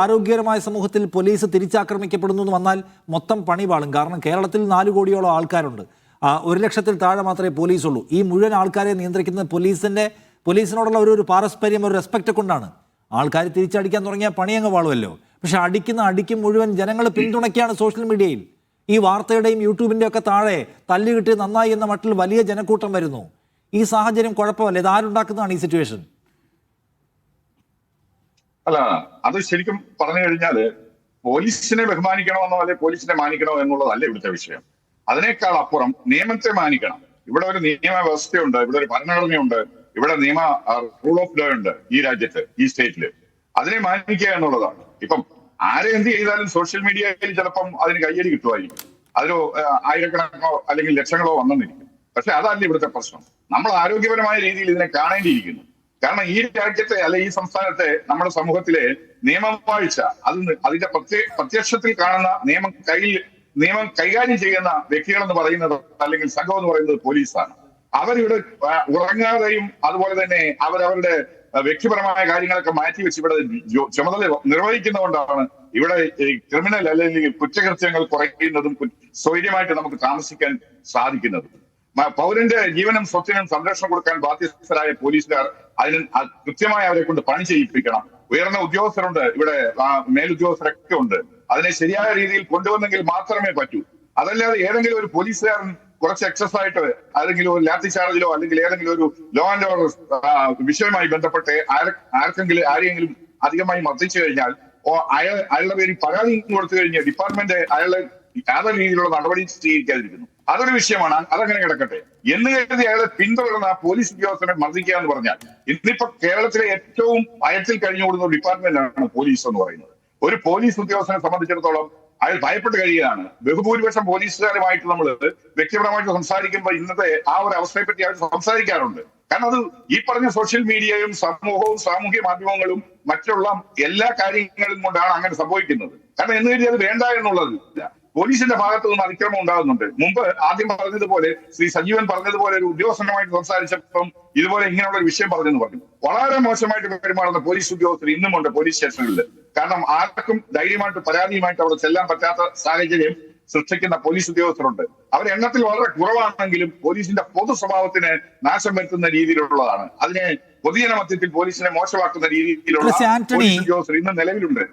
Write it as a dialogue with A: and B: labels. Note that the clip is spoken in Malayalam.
A: ആരോഗ്യകരമായ സമൂഹത്തിൽ പോലീസ് തിരിച്ചാക്രമിക്കപ്പെടുന്നു എന്ന് വന്നാൽ മൊത്തം പണി പാളും. കാരണം കേരളത്തിൽ 4 കോടിയോളം ആൾക്കാരുണ്ട്. 1 ലക്ഷത്തിൽ താഴെ മാത്രമേ പോലീസുള്ളൂ. ഈ മുഴുവൻ ആൾക്കാരെ നിയന്ത്രിക്കുന്നത് പോലീസിനോടുള്ള ഒരു പാരസ്പര്യം, ഒരു റെസ്പെക്റ്റ് കൊണ്ടാണ്. ആൾക്കാർ തിരിച്ചടിക്കാൻ തുടങ്ങിയാൽ പണിയങ്ങ് പാളുമല്ലോ. പക്ഷെ അടിക്കും മുഴുവൻ ജനങ്ങൾ പിന്തുണയ്ക്കുകയാണ് സോഷ്യൽ മീഡിയയിൽ. ഈ വാർത്തയുടെയും യൂട്യൂബിൻ്റെയും ഒക്കെ താഴെ തല്ലുകിട്ടി നന്നായി എന്ന മട്ടിൽ വലിയ ജനക്കൂട്ടം വരുന്നു. ഈ സാഹചര്യം കുഴപ്പമല്ല. ഇത് ആരുണ്ടാക്കുന്നതാണ് ഈ സിറ്റുവേഷൻ?
B: അല്ല, അത് ശരിക്കും പറഞ്ഞു കഴിഞ്ഞാല് പോലീസിനെ ബഹുമാനിക്കണമെന്നോ അല്ലെങ്കിൽ പോലീസിനെ മാനിക്കണോ എന്നുള്ളതല്ല ഇവിടുത്തെ വിഷയം. അതിനേക്കാൾ അപ്പുറം നിയമത്തെ മാനിക്കണം. ഇവിടെ ഒരു നിയമ വ്യവസ്ഥയുണ്ട്, ഇവിടെ ഒരു ഭരണഘടനയുണ്ട്, ഇവിടെ റൂൾ ഓഫ് ലോ ഉണ്ട് ഈ രാജ്യത്ത്, ഈ സ്റ്റേറ്റില്. അതിനെ മാനിക്കുക എന്നുള്ളതാണ്. ഇപ്പം ആരെ എന്ത് ചെയ്താലും സോഷ്യൽ മീഡിയയിൽ ചിലപ്പം അതിന് കയ്യടി കിട്ടുമായിരിക്കും. അതിലോ ആയിരക്കണക്കോ അല്ലെങ്കിൽ ലക്ഷങ്ങളോ വന്നെന്നിരിക്കും. പക്ഷെ അതല്ല ഇവിടുത്തെ പ്രശ്നം. നമ്മൾ ആരോഗ്യപരമായ രീതിയിൽ ഇതിനെ കാണേണ്ടിയിരിക്കുന്നു. കാരണം ഈ രാജ്യത്തെ അല്ലെ ഈ സംസ്ഥാനത്തെ നമ്മുടെ സമൂഹത്തിലെ നിയമവാഴ്ച അതിന്റെ പ്രത്യക്ഷത്തിൽ കാണുന്ന നിയമം കൈകാര്യം ചെയ്യുന്ന വ്യക്തികൾ എന്ന് പറയുന്നത് അല്ലെങ്കിൽ സംഘം എന്ന് പറയുന്നത് പോലീസാണ്. അവരിവിടെ ഉറങ്ങാതെയും അതുപോലെ തന്നെ അവരവരുടെ വ്യക്തിപരമായ കാര്യങ്ങളൊക്കെ മാറ്റിവെച്ച് ഇവിടെ ചുമതല നിർവഹിക്കുന്നതുകൊണ്ടാണ് ഇവിടെ ക്രിമിനൽ അല്ലെങ്കിൽ കുറ്റകൃത്യങ്ങൾ കുറയ്ക്കുന്നതും സ്വൈര്യമായിട്ട് നമുക്ക് താമസിക്കാൻ സാധിക്കുന്നതും. പൗരന്റെ ജീവനും സ്വത്തിനും സംരക്ഷണം കൊടുക്കാൻ ബാധ്യസ്ഥരായ പോലീസുകാർ അതിന് കൃത്യമായി അവരെ കൊണ്ട് പണി ചെയ്യിപ്പിക്കണം. ഉയർന്ന ഉദ്യോഗസ്ഥരുണ്ട് ഇവിടെ, മേലുദ്യോഗസ്ഥരൊക്കെ ഉണ്ട്. അതിനെ ശരിയായ രീതിയിൽ കൊണ്ടുവന്നെങ്കിൽ മാത്രമേ പറ്റൂ. അതല്ലാതെ ഏതെങ്കിലും ഒരു പോലീസുകാരൻ കുറച്ച് എക്സസ് ആയിട്ട് ഏതെങ്കിലും ഒരു ലാത്തി ചാർജിലോ അല്ലെങ്കിൽ ഏതെങ്കിലും ഒരു ലോ ആൻഡ് ഓർഡർ വിഷയവുമായി ബന്ധപ്പെട്ട് ആരെങ്കിലും അധികമായി മർദ്ദിച്ചു കഴിഞ്ഞാൽ അയാളുടെ പേരിൽ പരാതി കൊടുത്തു കഴിഞ്ഞാൽ ഡിപ്പാർട്ട്മെന്റ് അയാളെ യാതൊരു രീതിയിലുള്ള നടപടി സ്വീകരിക്കാതിരിക്കുന്നു. അതൊരു വിഷയമാണ്, അതങ്ങനെ കിടക്കട്ടെ എന്ന് കരുതി അയാളെ പിന്തുടർന്ന പോലീസ് ഉദ്യോഗസ്ഥനെ മർദ്ദിക്കുക എന്ന് പറഞ്ഞാൽ ഇന്നിപ്പോ കേരളത്തിലെ ഏറ്റവും ഭയത്തിൽ കഴിഞ്ഞുകൂടുന്ന ഡിപ്പാർട്ട്മെന്റ് ആണ് പോലീസ് എന്ന് പറയുന്നത്. ഒരു പോലീസ് ഉദ്യോഗസ്ഥനെ സംബന്ധിച്ചിടത്തോളം അയാൾ ഭയപ്പെട്ട് കഴിയുകയാണ്. ബഹുഭൂരിപക്ഷം പോലീസുകാരുമായിട്ട് നമ്മൾ വ്യക്തിപരമായിട്ട് സംസാരിക്കുമ്പോൾ ഇന്നത്തെ ആ ഒരു അവസ്ഥയെ പറ്റി അവർ സംസാരിക്കാറുണ്ട്. കാരണം അത് ഈ പറഞ്ഞ സോഷ്യൽ മീഡിയയും സമൂഹവും സാമൂഹ്യ മാധ്യമങ്ങളും മറ്റുള്ള എല്ലാ കാര്യങ്ങളും കൊണ്ടാണ് അങ്ങനെ സംഭവിക്കുന്നത്. കാരണം എന്ന് കരുതി അത് വേണ്ട എന്നുള്ളതില്ല. പോലീസിന്റെ ഭാഗത്ത് നിന്ന് അതിക്രമം ഉണ്ടാകുന്നുണ്ട്. മുമ്പ് ആദ്യം പറഞ്ഞതുപോലെ ശ്രീ സജീവൻ പറഞ്ഞതുപോലെ ഒരു ഉദ്യോഗസ്ഥനുമായിട്ട് സംസാരിച്ചപ്പം ഇതുപോലെ ഇങ്ങനെയുള്ള ഒരു വിഷയം പറഞ്ഞെന്ന് പറഞ്ഞു. വളരെ മോശമായിട്ട് പെരുമാറുന്ന പോലീസ് ഉദ്യോഗസ്ഥർ ഇന്നുമുണ്ട് പോലീസ് സ്റ്റേഷനുകളിൽ. കാരണം ആർക്കും ധൈര്യമായിട്ട് പരാതിയുമായിട്ട് അവിടെ ചെല്ലാൻ പറ്റാത്ത സാഹചര്യം സൃഷ്ടിക്കുന്ന പോലീസ് ഉദ്യോഗസ്ഥരുണ്ട്. അവർ എണ്ണത്തിൽ വളരെ കുറവാണെങ്കിലും പോലീസിന്റെ പൊതു സ്വഭാവത്തിന് നാശം വരുത്തുന്ന രീതിയിലുള്ളതാണ്. അതിനെ പൊതുജന മധ്യത്തിൽ പോലീസിനെ മോശമാക്കുന്ന രീതിയിലുള്ള പോലീസ് ഉദ്യോഗസ്ഥർ ഇന്ന് നിലവിലുണ്ട്.